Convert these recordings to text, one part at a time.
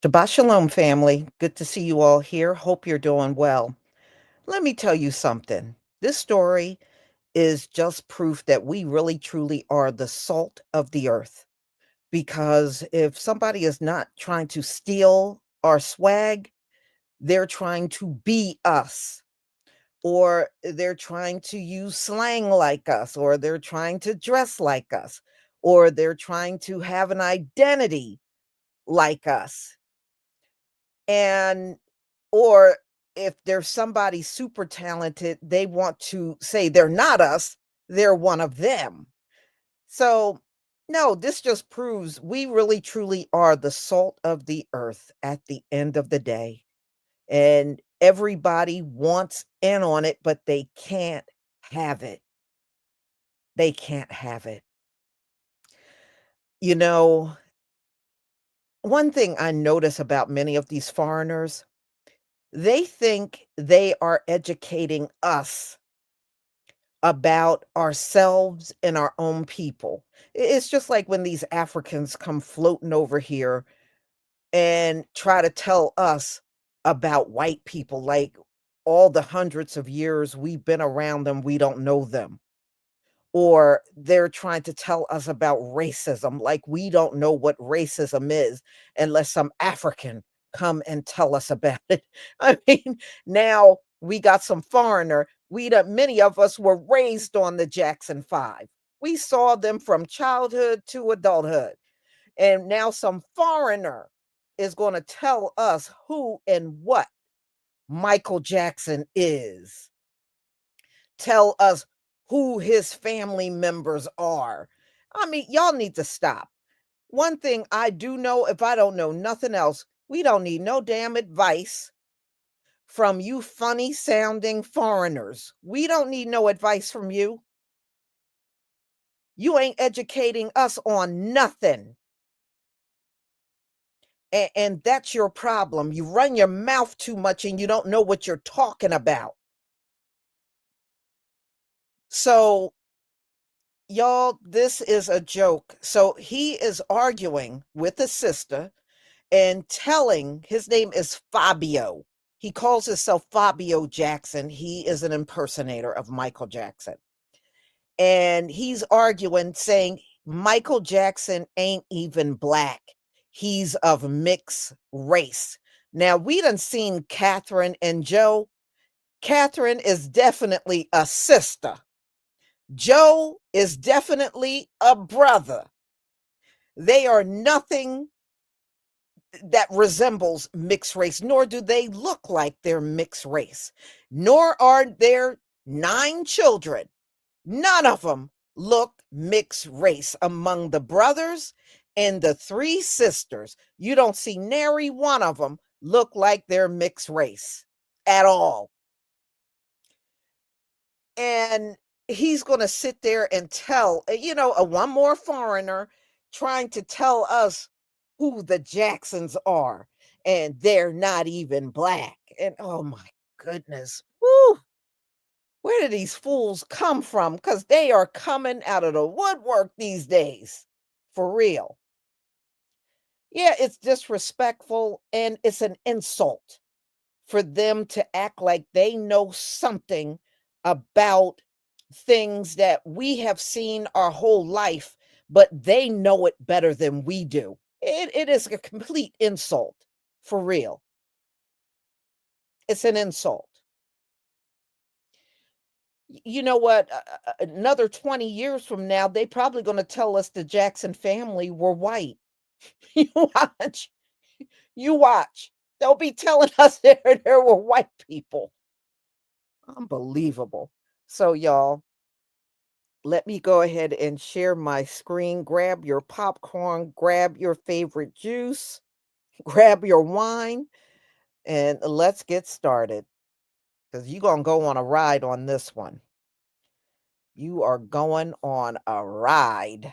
Shabbat Shalom, family. Good to see you all here. Hope you're doing well. Let me tell you something. This story is just proof that we really truly are the salt of the earth. Because if somebody is not trying to steal our swag, they're trying to be us, or they're trying to use slang like us, or they're trying to dress like us, or they're trying to have an identity like us. And or if there's somebody super talented, they want to say they're not us, they're one of them. So, no, this just proves we really truly are the salt of the earth at the end of the day. And everybody wants in on it, but they can't have it. They can't have it. You know, one thing I notice about many of these foreigners, they think they are educating us about ourselves and our own people. It's just like when these Africans come floating over here and try to tell us about white people, like all the hundreds of years we've been around them, we don't know them. Or they're trying to tell us about racism, like we don't know what racism is unless some African come and tell us about it. I mean, now we got some foreigner. Many of us were raised on the Jackson 5. We saw them from childhood to adulthood. And now some foreigner is going to tell us who and what Michael Jackson is, tell us who his family members are. I mean, y'all need to stop. One thing I do know, if I don't know nothing else, we don't need no damn advice from you funny sounding foreigners. We don't need no advice from you. You ain't educating us on nothing. And that's your problem. You run your mouth too much and you don't know what you're talking about. So y'all, this is a joke. So he is arguing with a sister and telling his name is Fabio. He calls himself Fabio Jackson. He is an impersonator of Michael Jackson. And he's arguing, saying Michael Jackson ain't even black. He's of mixed race. Now, we done seen Catherine and Joe. Catherine is definitely a sister. Joe is definitely a brother. They are nothing that resembles mixed race, nor do they look like they're mixed race, nor are there 9 children. None of them look mixed race among the brothers and the 3 sisters. You don't see nary one of them look like they're mixed race at all. And he's going to sit there and tell, a one more foreigner trying to tell us who the Jacksons are, and they're not even black. And oh my goodness, whoo, where do these fools come from? Because they are coming out of the woodwork these days, for real. Yeah, it's disrespectful and it's an insult for them to act like they know something about things that we have seen our whole life, but they know it better than we do. It is a complete insult, for real. It's an insult. You know what? Another 20 years from now, they probably going to tell us the Jackson family were white. You watch. You watch. They'll be telling us there were white people. Unbelievable. So, y'all, let me go ahead and share my screen. Grab your popcorn, grab your favorite juice, grab your wine, and let's get started. Because you're going to go on a ride on this one. You are going on a ride.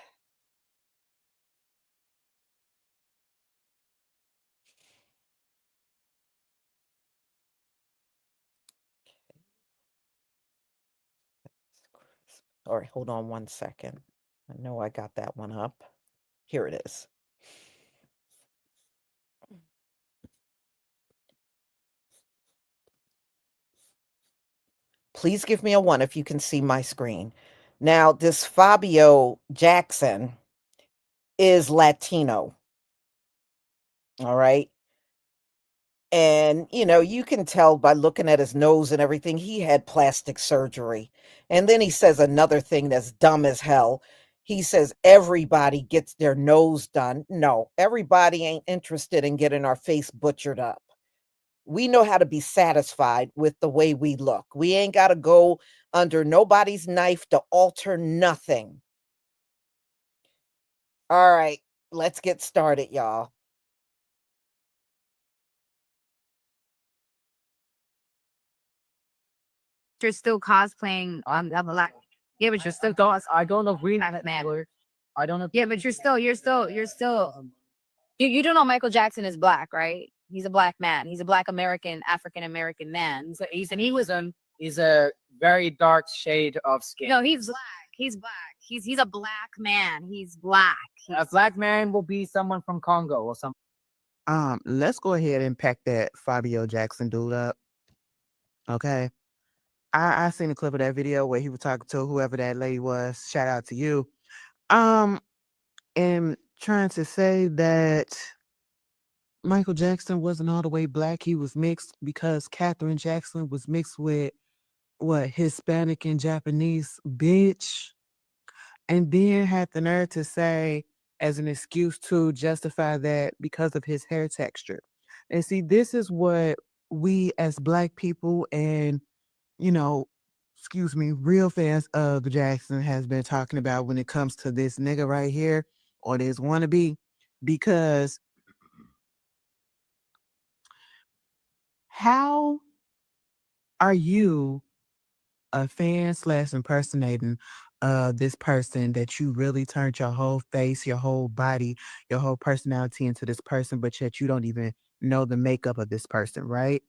All right, hold on one second. I know I got that one up. Here it is. Please give me a 1 if you can see my screen. Now, this Fabio Jackson is Latino, all right? And, you can tell by looking at his nose and everything, he had plastic surgery. And then he says another thing that's dumb as hell. He says everybody gets their nose done. No, everybody ain't interested in getting our face butchered up. We know how to be satisfied with the way we look. We ain't got to go under nobody's knife to alter nothing. All right, let's get started, y'all. You're still cosplaying I'm like, yeah, but you're still I don't agree with that man. I don't know. Yeah, but you do know Michael Jackson is black, right? He's a black man. He's a black American, African American man. He's a very dark shade of skin. No, he's black. He's black. He's a black man. He's black. A black man will be someone from Congo or something. Let's go ahead and pack that Fabio Jackson dude up. Okay. I seen a clip of that video where he was talking to whoever that lady was. Shout out to you. Um, and trying to say that Michael Jackson wasn't all the way black. He was mixed because Catherine Jackson was mixed with what Hispanic and Japanese bitch. And then had the nerve to say as an excuse to justify that because of his hair texture. And see, this is what we as black people and, you know, excuse me, real fans of the Jackson has been talking about when it comes to this nigga right here or this wannabe. Because how are you a fan slash impersonating this person that you really turned your whole face, your whole body, your whole personality into this person, but yet you don't even know the makeup of this person, right?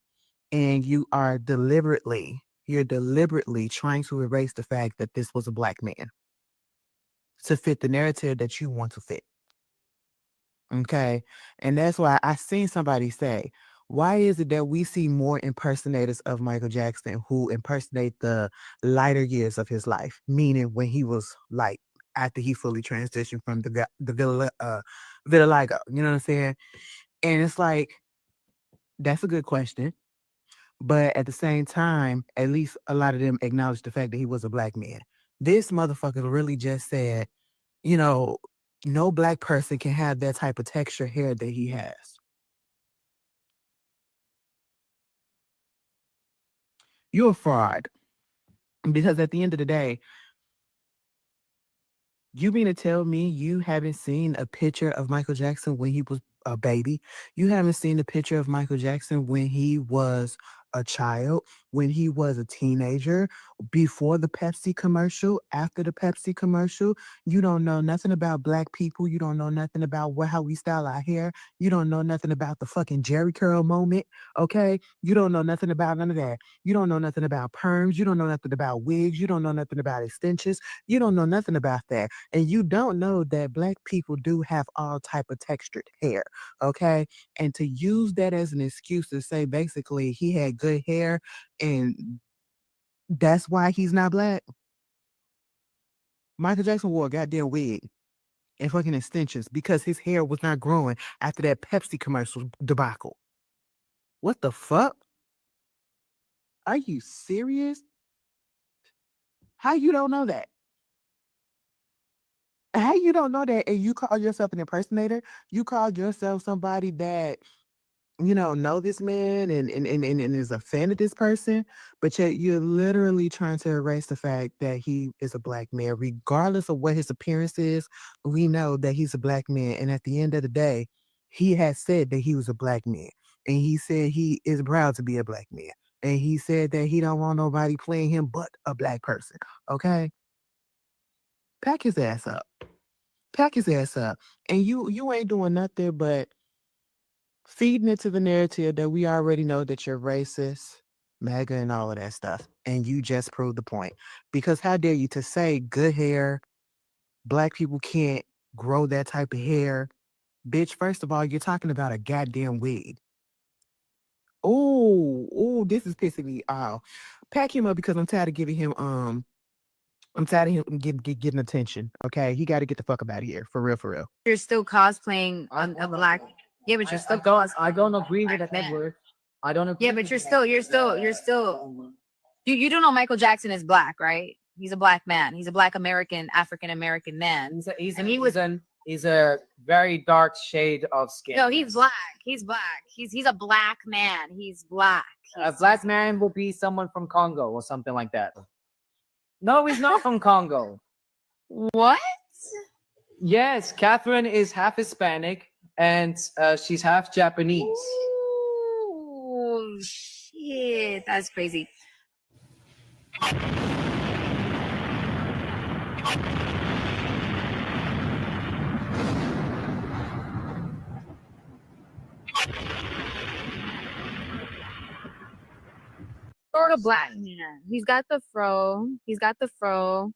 And you're deliberately trying to erase the fact that this was a black man to fit the narrative that you want to fit. Okay. And that's why I seen somebody say, why is it that we see more impersonators of Michael Jackson who impersonate the lighter years of his life? Meaning when he was like after he fully transitioned from vitiligo. You know what I'm saying? And it's like, that's a good question. But at the same time, at least a lot of them acknowledge the fact that he was a black man. This motherfucker really just said, you know, no black person can have that type of texture hair that he has. You're a fraud. Because at the end of the day, you mean to tell me you haven't seen a picture of Michael Jackson when he was a baby? You haven't seen a picture of Michael Jackson when he was a child, when he was a teenager, before the Pepsi commercial, after the Pepsi commercial? You don't know nothing about black people. You don't know nothing about how we style our hair. You don't know nothing about the fucking Jerry curl moment. Okay. You don't know nothing about none of that. You don't know nothing about perms. You don't know nothing about wigs. You don't know nothing about extensions. You don't know nothing about that. And you don't know that black people do have all type of textured hair. Okay. And to use that as an excuse to say basically he had good hair and that's why he's not black. Michael Jackson wore a goddamn wig and fucking extensions because his hair was not growing after that Pepsi commercial debacle. What the fuck? Are you serious? How you don't know that? How you don't know that and you call yourself an impersonator? You call yourself somebody that know this man and is a fan of this person, but yet you're literally trying to erase the fact that he is a black man. Regardless of what his appearance is, we know that he's a black man. And at the end of the day, he has said that he was a black man. And he said he is proud to be a black man. And he said that he don't want nobody playing him but a black person. Okay? Pack his ass up. Pack his ass up. And you ain't doing nothing but feeding into the narrative that we already know that you're racist, MAGA, and all of that stuff. And you just proved the point. Because how dare you to say good hair, black people can't grow that type of hair. Bitch, first of all, you're talking about a goddamn wig. Oh, oh, this is pissing me off. Pack him up because I'm tired of giving him I'm tired of him getting attention. Okay, he got to get the fuck up out of here, for real, for real. You're still cosplaying a black. Yeah, but you're still going. I don't agree with that word. I don't agree. Yeah, but you're still. You don't know Michael Jackson is black, right? He's a black man. He's a black American, African American man. He's a very dark shade of skin. No, he's black. He's black. He's a black man. He's black. A black man will be someone from Congo or something like that. No, he's not from Congo. What? Yes, Catherine is half Hispanic and she's half Japanese. Oh shit, that's crazy. Sort of black. Yeah. He's got the fro. He's got the fro.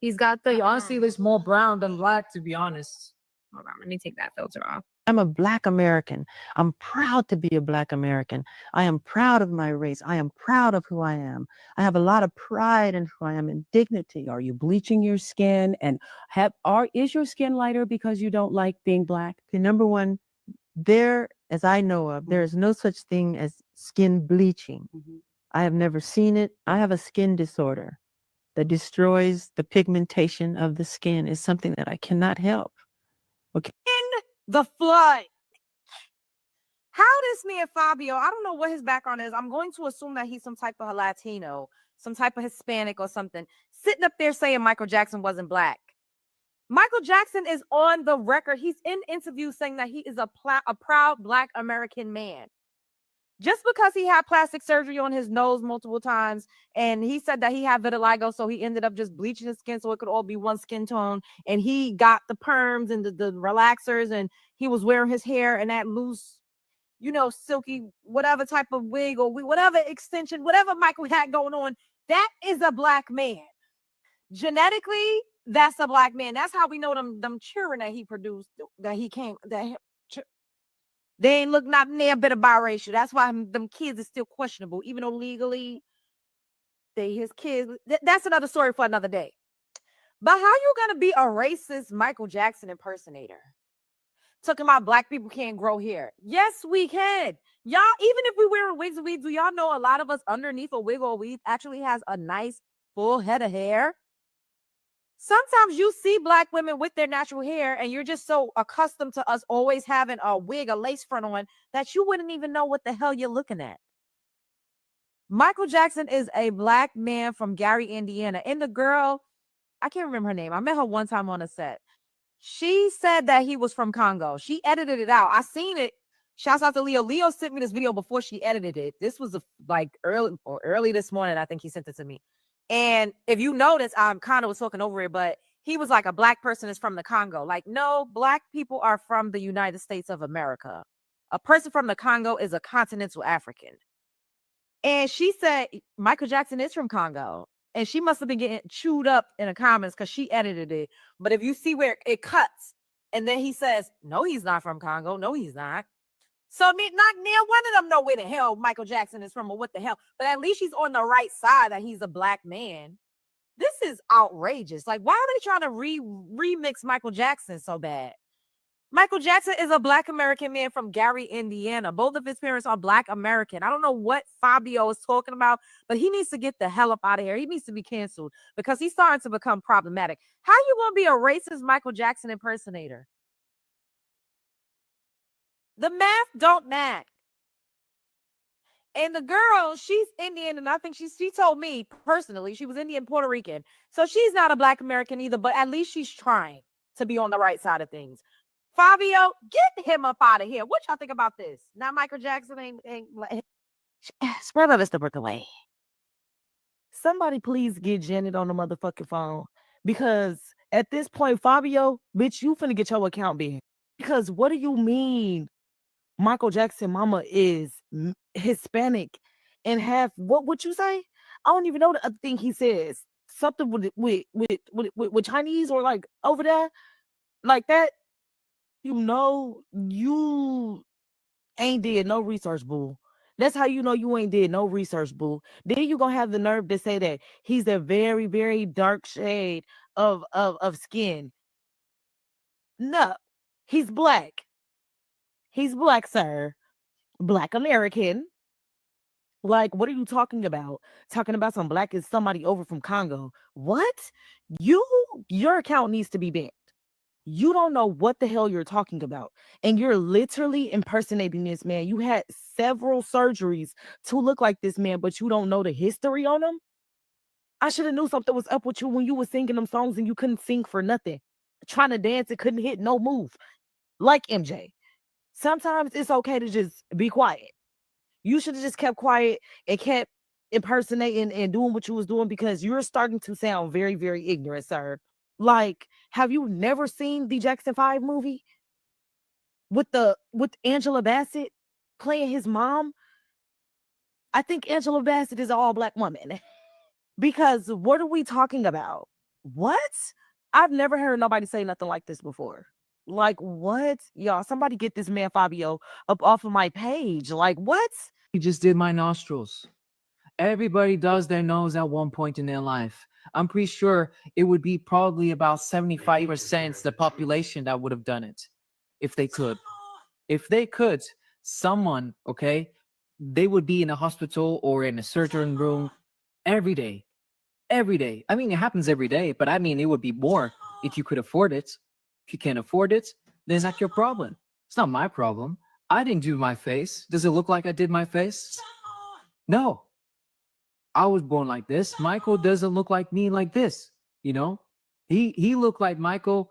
He's got the. He honestly looks more brown than black, to be honest. Hold on, let me take that filter off. I'm a Black American. I'm proud to be a Black American. I am proud of my race. I am proud of who I am. I have a lot of pride in who I am and dignity. Are you bleaching your skin? And is your skin lighter because you don't like being Black? Okay, number one, as I know of, there is no such thing as skin bleaching. I have never seen it. I have a skin disorder that destroys the pigmentation of the skin. It's something that I cannot help. Okay. The flood. How this man Fabio, I don't know what his background is. I'm going to assume that he's some type of Latino, some type of Hispanic or something, sitting up there saying Michael Jackson wasn't black. Michael Jackson is on the record. He's in interviews saying that he is a proud Black American man. Just because he had plastic surgery on his nose multiple times, and he said that he had vitiligo, so he ended up just bleaching his skin so it could all be one skin tone, and he got the perms and the relaxers, and he was wearing his hair and that loose, silky, whatever type of wig or whatever extension, whatever Michael had going on, that is a Black man. Genetically, that's a Black man. That's how we know them children that he produced, they ain't look not near a bit of biracial. That's why them kids is still questionable, even though legally they his kids. That's another story for another day. But how you gonna be a racist Michael Jackson impersonator? Talking about Black people can't grow hair. Yes, we can. Y'all, even if we wearing wigs, do y'all know a lot of us underneath a wig or weave actually has a nice full head of hair? Sometimes you see Black women with their natural hair and you're just so accustomed to us always having a wig, a lace front on, that you wouldn't even know what the hell you're looking at. Michael Jackson is a Black man from Gary, Indiana. And the girl, I can't remember her name. I met her one time on a set. She said that he was from Congo. She edited it out. I seen it. Shouts out to Leo. Leo sent me this video before she edited it. This was early this morning. I think he sent it to me. And if you notice, I'm kind of was talking over it, but he was like, a Black person is from the Congo. Like, no, Black people are from the United States of America. A person from the Congo is a continental African. And she said Michael Jackson is from Congo. And she must have been getting chewed up in the comments because she edited it. But if you see where it cuts, and then he says, no, he's not from Congo. No, he's not. So not near one of them know where the hell Michael Jackson is from or what the hell. But at least he's on the right side that he's a Black man. This is outrageous. Like, why are they trying to remix Michael Jackson so bad? Michael Jackson is a Black American man from Gary, Indiana. Both of his parents are Black American. I don't know what Fabio is talking about, but he needs to get the hell up out of here. He needs to be canceled because he's starting to become problematic. How you going to be a racist Michael Jackson impersonator? The math don't match. And the girl, she's Indian, and I think she told me personally, she was Indian, Puerto Rican. So she's not a Black American either, but at least she's trying to be on the right side of things. Fabio, get him up out of here. What y'all think about this? Now Michael Jackson ain't spread of us the brick away. Somebody please get Janet on the motherfucking phone. Because at this point, Fabio, bitch, you finna get your account banned. Because what do you mean Michael Jackson mama is Hispanic and half, what would you say? I don't even know the other thing he says. Something with Chinese or like over there like that. You ain't did no research, boo. That's how you know you ain't did no research, boo. Then you gonna have the nerve to say that he's a very, very dark shade of skin. No, he's black. He's black, sir. Black American. Like, what are you talking about? Talking about some black is somebody over from Congo. What? Your account needs to be banned. You don't know what the hell you're talking about. And you're literally impersonating this man. You had several surgeries to look like this man, but you don't know the history on him. I should have knew something was up with you when you were singing them songs and you couldn't sing for nothing. Trying to dance and couldn't hit no move. Like MJ. Sometimes it's okay to just be quiet. You should have just kept quiet and kept impersonating and doing what you was doing because you're starting to sound very, very ignorant, sir. Like, have you never seen the Jackson 5 movie with Angela Bassett playing his mom? I think Angela Bassett is an all black woman. Because what are we talking about? What? I've never heard nobody say nothing like this before. Like, what? Y'all, somebody get this man Fabio up off of my page. Like, what? He just did my nostrils. Everybody does their nose at one point in their life. I'm pretty sure it would be probably about 75% the population that would have done it if they could. If they could, someone, okay, they would be in a hospital or in a surgery room every day. Every day. I mean, it happens every day, but I mean, it would be more if you could afford it. If you can't afford it, then it's not your problem. It's not my problem. I didn't do my face. Does it look like I did my face? No. I was born like this. Michael doesn't look like me like this. You know, he looked like Michael.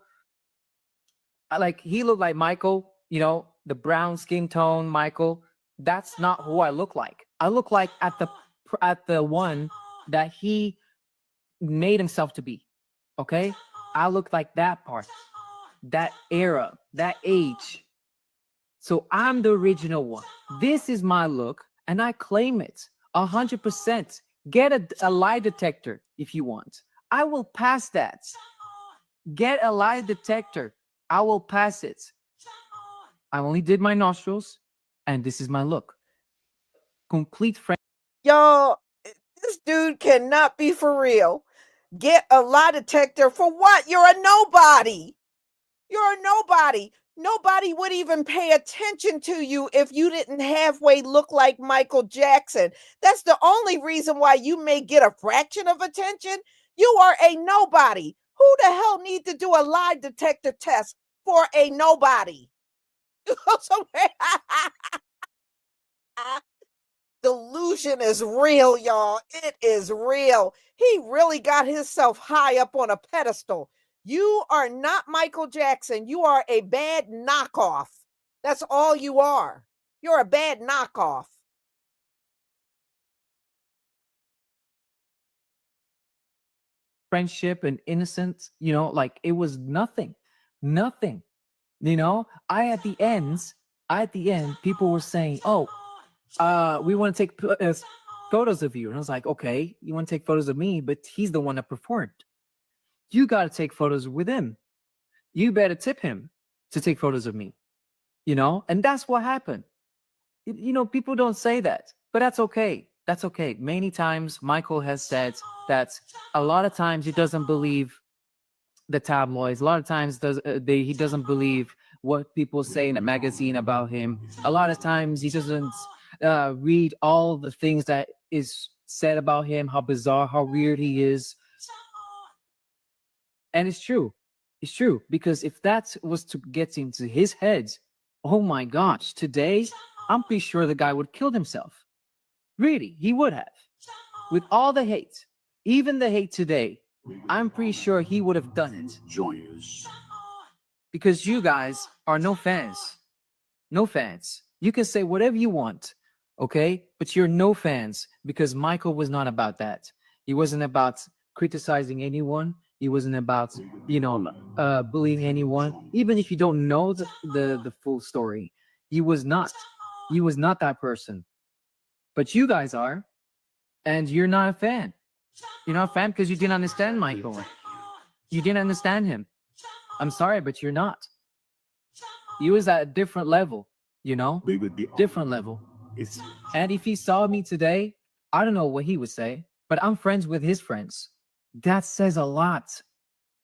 He looked like Michael. You know, the brown skin tone Michael. That's not who I look like. I look like at the one that he made himself to be. Okay, I look like that part, that era, that age. So I'm the original one. This is my look, and I claim it 100%. Get a lie detector if you want. I will pass that. Get a lie detector. I will pass it. I only did my nostrils, and this is my look. Complete friend. Y'all, this dude cannot be for real. Get a lie detector for what? You're a nobody. You're a nobody. Nobody would even pay attention to you if you didn't halfway look like Michael Jackson. That's the only reason why you may get a fraction of attention. You are a nobody. Who the hell need to do a lie detector test for a nobody? Delusion is real, y'all. It is real. He really got himself high up on a pedestal. You are not Michael Jackson. You are a bad knockoff. That's all you are. You're a bad knockoff. Friendship and innocence, you know, like it was nothing. You know, at the end, people were saying, "Oh, we want to take photos of you," and I was like, "Okay, you want to take photos of me, but he's the one that performed. You got to take photos with him. You better tip him to take photos of me." You know, and that's what happened. You know, people don't say that, but that's okay. That's okay. Many times, Michael has said that a lot of times he doesn't believe the tabloids. A lot of times he doesn't believe what people say in a magazine about him. A lot of times he doesn't read all the things that is said about him, how bizarre, how weird he is. And it's true. It's true. Because if that was to get into his head, oh my gosh, today, I'm pretty sure the guy would kill himself. Really, he would have. With all the hate, even the hate today, I'm pretty sure he would have done it. Because you guys are no fans. No fans. You can say whatever you want, okay? But you're no fans because Michael was not about that. He wasn't about criticizing anyone. He wasn't about, bullying anyone. Even if you don't know the full story, he was not. He was not that person. But you guys are, and you're not a fan. You're not a fan because you didn't understand Michael. You didn't understand him. I'm sorry, but you're not. He was at a different level, different level. And if he saw me today, I don't know what he would say, but I'm friends with his friends. That says a lot.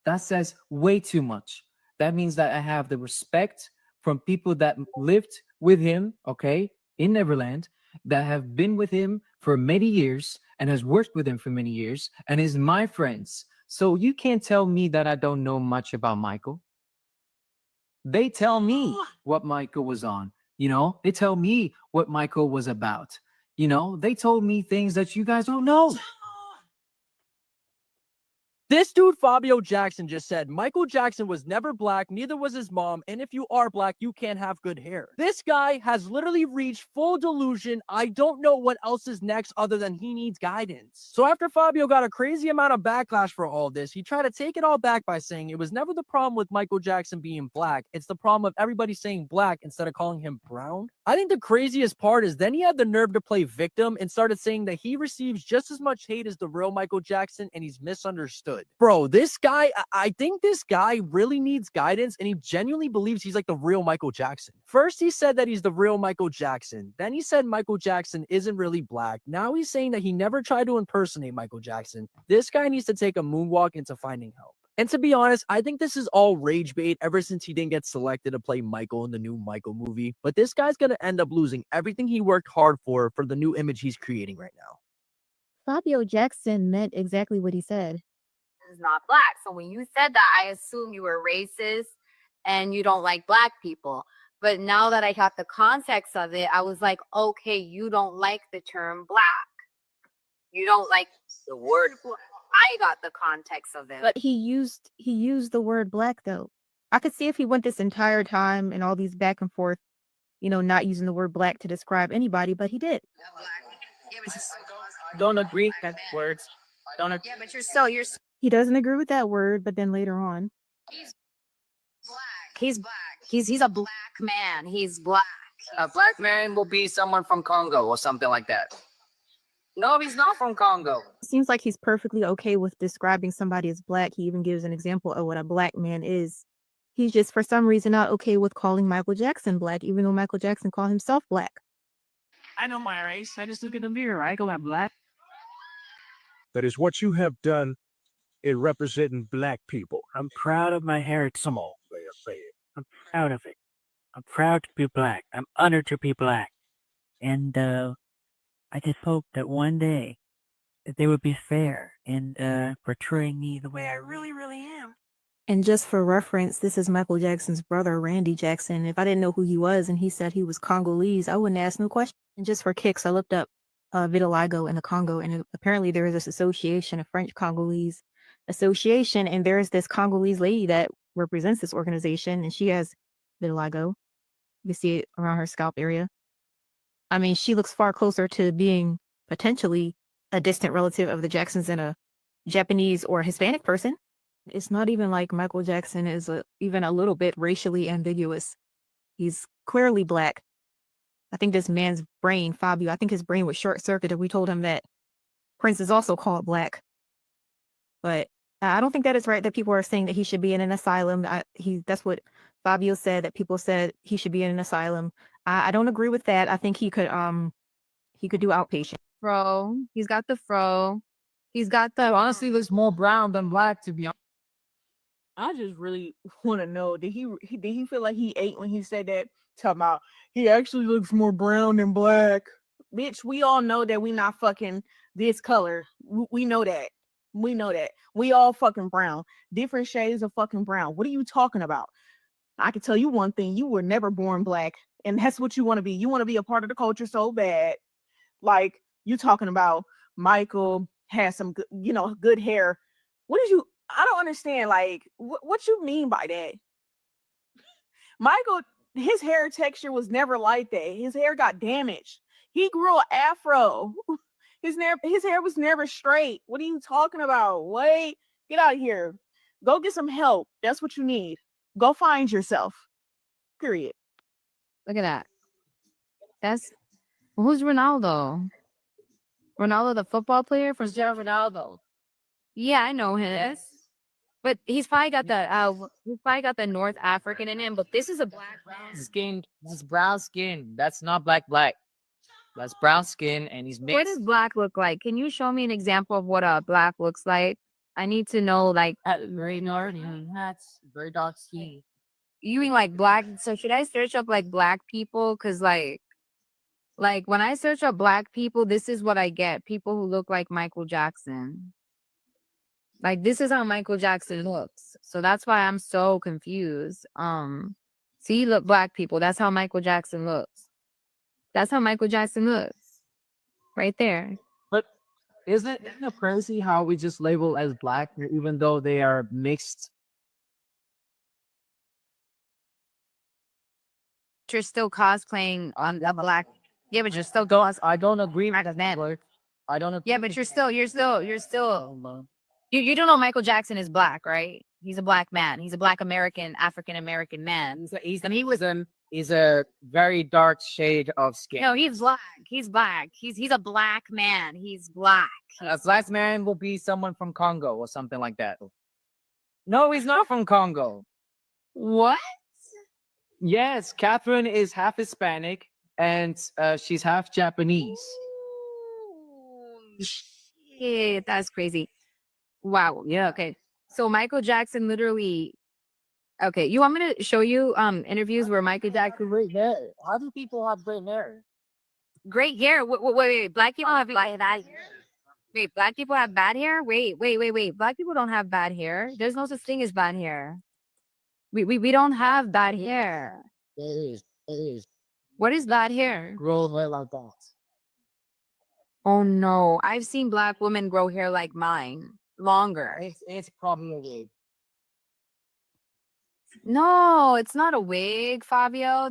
That says way too much. That means that I have the respect from people that lived with him, okay, in Neverland, that have been with him for many years and has worked with him for many years and is my friends. So you can't tell me that I don't know much about Michael. They tell me what Michael was on. They tell me what Michael was about. They told me things that you guys don't know. This dude, Fabio Jackson, just said Michael Jackson was never black, neither was his mom, and if you are black, you can't have good hair. This guy has literally reached full delusion. I don't know what else is next other than he needs guidance. So after Fabio got a crazy amount of backlash for all this, he tried to take it all back by saying it was never the problem with Michael Jackson being black. It's the problem of everybody saying black instead of calling him brown. I think the craziest part is then he had the nerve to play victim and started saying that he receives just as much hate as the real Michael Jackson and he's misunderstood. Bro, this guy, I think this guy really needs guidance and he genuinely believes he's like the real Michael Jackson. First, he said that he's the real Michael Jackson. Then he said Michael Jackson isn't really black. Now he's saying that he never tried to impersonate Michael Jackson. This guy needs to take a moonwalk into finding help. And to be honest, I think this is all rage bait ever since he didn't get selected to play Michael in the new Michael movie. But this guy's going to end up losing everything he worked hard for the new image he's creating right now. Fabio Jackson meant exactly what he said. Is not black. So when you said that, I assume you were racist and you don't like black people. But now that I got the context of it, I was like, okay, you don't like the term black. You don't like the word black. I got the context of it. But he used the word black though. I could see if he went this entire time and all these back and forth, not using the word black to describe anybody, but he did. Don't agree with that words. Don't agree. Yeah, but you're He doesn't agree with that word, but then later on. He's black. He's black. He's a black man. He's black. A black man will be someone from Congo or something like that. No, he's not from Congo. It seems like he's perfectly okay with describing somebody as black. He even gives an example of what a black man is. He's just for some reason not okay with calling Michael Jackson black, even though Michael Jackson called himself black. I know my race. I just look in the mirror. I go at black. That is what you have done in representing black people. I'm proud of my heritage. Come on, say it. I'm proud of it. I'm proud to be black. I'm honored to be black. And I just hope that one day that they would be fair in portraying me the way I really, really am. And just for reference, this is Michael Jackson's brother, Randy Jackson. If I didn't know who he was and he said he was Congolese, I wouldn't ask no question. And just for kicks, I looked up vitiligo in the Congo, and apparently there is this association, a French Congolese association, and there's this Congolese lady that represents this organization, and she has vitiligo. You can see it around her scalp area. I mean, she looks far closer to being potentially a distant relative of the Jacksons than a Japanese or Hispanic person. It's not even like Michael Jackson is even a little bit racially ambiguous. He's clearly black. I think this man's brain, Fabio, I think his brain was short-circuited. We told him that Prince is also called black. But I don't think that is right that people are saying that he should be in an asylum. That's what Fabio said, that people said he should be in an asylum. I don't agree with that. I think he could do outpatient. fro. He's got the fro. He's got the Honestly, looks more brown than black, to be honest. I just really want to know, did he feel like he ate when he said that? Talking about he actually looks more brown than black. Bitch, we all know that we not fucking this color. We know that. We know that. We all fucking brown. Different shades of fucking brown. What are you talking about? I can tell you one thing. You were never born black. And that's what you want to be. You want to be a part of the culture so bad. Like, you talking about Michael has some good hair. I don't understand. Like, what you mean by that? Michael, his hair texture was never like that. His hair got damaged. He grew an afro. His hair was never straight. What are you talking about? Wait, get out of here. Go get some help. That's what you need. Go find yourself. Period. Look at that. Who's Ronaldo? Ronaldo, the football player? Cristiano Ronaldo. Yeah, I know him. But he's probably got the North African in him. But this is a black Skin, this brown skin. That's not black. That's brown skin, and he's What mixed. does black look like? Can you show me an example of what a black looks like? I need to know, like, Very north, that's very dark skin. you mean like black? So should I search up like black people? Cause like when I search up black people, this is what I get: people who look like Michael Jackson. Like this is how Michael Jackson looks. So that's why I'm so confused. See, look, black people. That's how Michael Jackson looks. That's how Michael Jackson looks. Right there. But isn't it crazy how we just label as black, even though they are mixed? You're still cosplaying on the black. Yeah, but you're still going. I don't agree. Like a man. I don't agree. Yeah, but you're still. You don't know Michael Jackson is black, right? He's a black man. He's a black American, African American man. He's a very dark shade of skin. No, he's black. He's black. He's a black man. He's black. A black man will be someone from Congo or something like that. No, he's not from Congo. What? Yes, Catherine is half Hispanic and she's half Japanese. Shit, that's crazy. Wow. Yeah. Okay. So Michael Jackson literally. Okay, you want me to show you interviews where Michael Jackson Great hair. How do people have great hair? great hair? Wait. Black people have bad hair. Wait, black people have bad hair? Wait. Black people don't have bad hair. There's no such thing as bad hair. We don't have bad hair. It is. What is bad hair? Grow hair like that. Oh no, I've seen black women grow hair like mine, longer. It's probably a wig. No, it's not a wig, Fabio.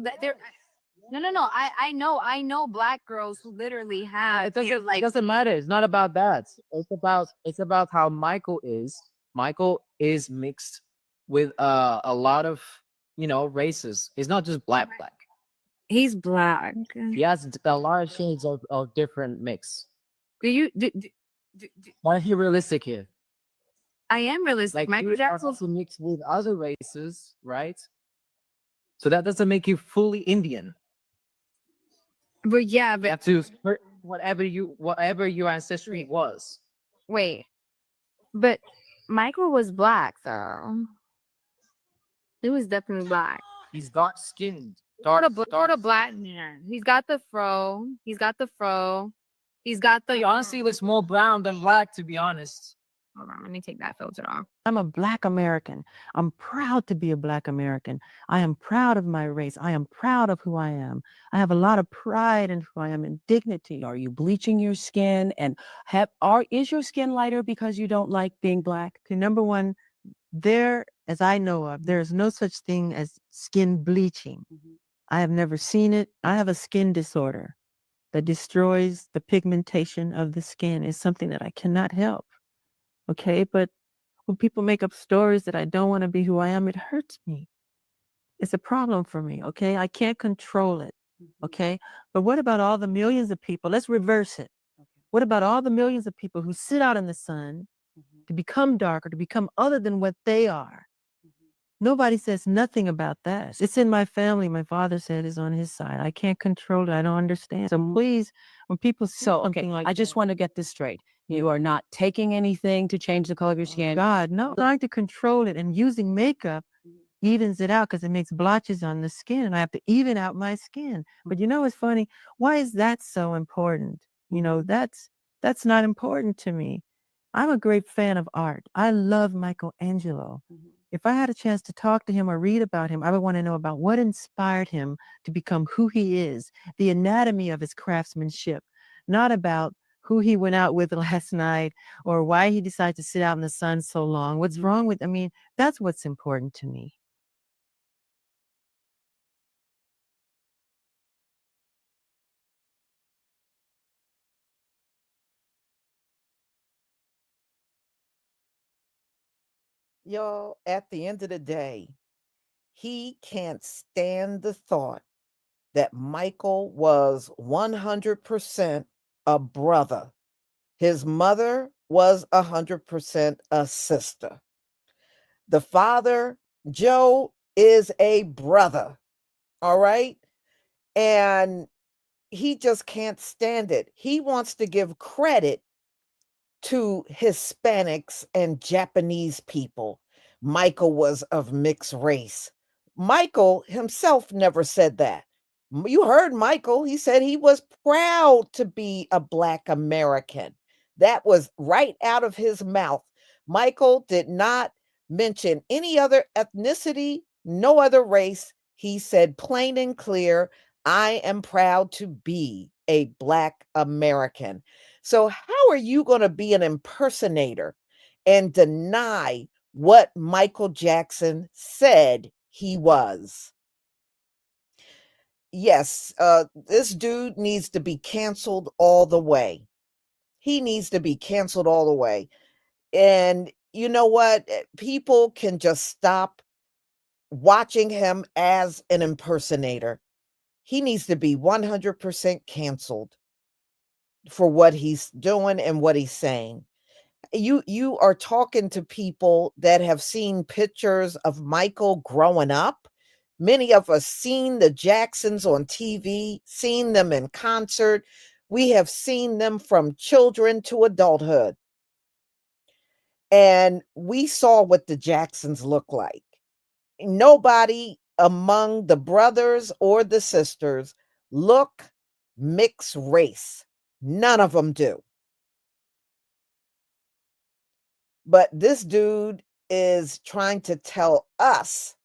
No. I know black girls who literally have It doesn't matter. It's not about that. It's about how Michael is. Michael is mixed with a lot of races. He's not just black. he's black. He has a lot of shades of different mix. Do Why are you realistic here? I am realistic. Like Michael you are Jackson. also mixed with other races, right? So that doesn't make you fully Indian. But yeah, You but have to whatever your ancestry was. wait. But Michael was black though. He was definitely black. He's dark skinned. Sort of black. Yeah. He's got the fro. He's got the fro. He's got the He honestly looks more brown than black, to be honest. Hold on, let me take that filter off. I'm a Black American. I'm proud to be a Black American. I am proud of my race. I am proud of who I am. I have a lot of pride in who I am and dignity. Are you bleaching your skin? And is your skin lighter because you don't like being Black? Okay, number one, as I know of, there is no such thing as skin bleaching. I have never seen it. I have a skin disorder that destroys the pigmentation of the skin. It's something that I cannot help. Okay, but when people make up stories that I don't want to be who I am, it hurts me. It's a problem for me. Okay, I can't control it. Okay, but what about all the millions of people? Let's reverse it. What about all the millions of people who sit out in the sun to become darker, to become other than what they are? Nobody says nothing about that. It's in my family. My father said it's on his side. I can't control it. I don't understand. So please, when people say something like I just want to get this straight. You are not taking anything to change the color of your skin. God, no, trying to control it and using makeup evens it out because it makes blotches on the skin and I have to even out my skin. But you know what's funny? Why is that so important? You know, that's not important to me. I'm a great fan of art. I love Michelangelo. If I had a chance to talk to him or read about him, I would want to know about what inspired him to become who he is, the anatomy of his craftsmanship, not about who he went out with last night or why he decided to sit out in the sun so long. What's wrong with, that's what's important to me. Y'all, at the end of the day, he can't stand the thought that Michael was 100% a brother. His mother was 100% a sister. The father, Joe, is a brother. All right. And he just can't stand it. He wants to give credit to Hispanics and Japanese people. Michael was of mixed race. Michael himself never said that. You heard Michael. He said he was proud to be a Black American. That was right out of his mouth. Michael did not mention any other ethnicity, no other race. He said plain and clear, I am proud to be a Black American. So, how are you going to be an impersonator and deny what Michael Jackson said he was? Yes, this dude needs to be canceled all the way. He needs to be canceled all the way. And you know what? People can just stop watching him as an impersonator. He needs to be 100% canceled for what he's doing and what he's saying. You are talking to people that have seen pictures of Michael growing up. Many of us seen the Jacksons on TV, seen them in concert. We have seen them from children to adulthood. And we saw what the Jacksons look like. Nobody among the brothers or the sisters look mixed race. None of them do. But this dude is trying to tell us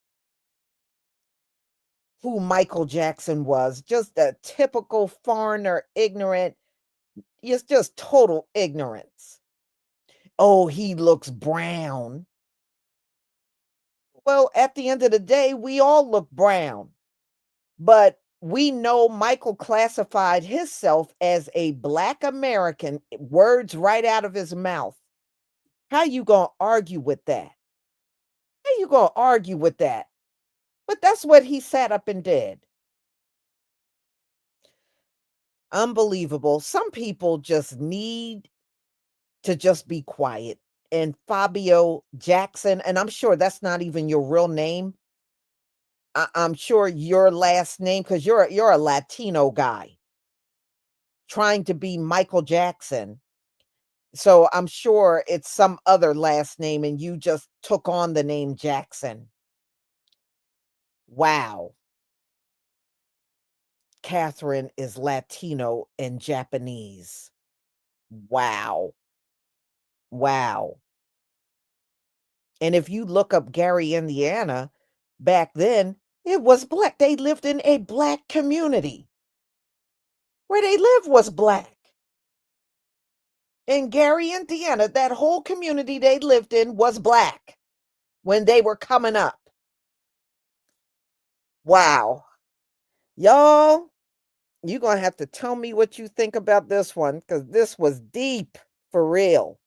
who Michael Jackson was. Just a typical foreigner, ignorant. It's just total ignorance. Oh, he looks brown. Well, at the end of the day, we all look brown. But we know Michael classified himself as a Black American, words right out of his mouth. How you going to argue with that? How you going to argue with that? But that's what he sat up and did. Unbelievable. Some people just need to just be quiet. And Fabio Jackson, and I'm sure that's not even your real name. I'm sure your last name, because you're a Latino guy trying to be Michael Jackson. So I'm sure it's some other last name and you just took on the name Jackson. Wow. Catherine is Latino and Japanese. Wow. Wow. And if you look up Gary, Indiana, back then, it was Black. They lived in a Black community. Where they lived was Black. In Gary, Indiana, that whole community they lived in was Black when they were coming up. Wow. Y'all, you're going to have to tell me what you think about this one because this was deep for real.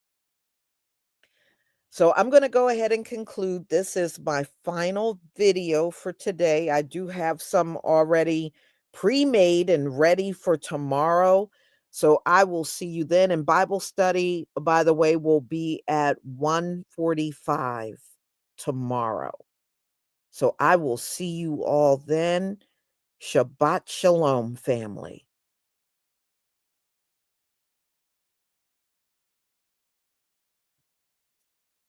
So I'm going to go ahead and conclude. This is my final video for today. I do have some already pre-made and ready for tomorrow. So I will see you then. And Bible study, by the way, will be at 1:45 tomorrow. So I will see you all then. Shabbat Shalom, family.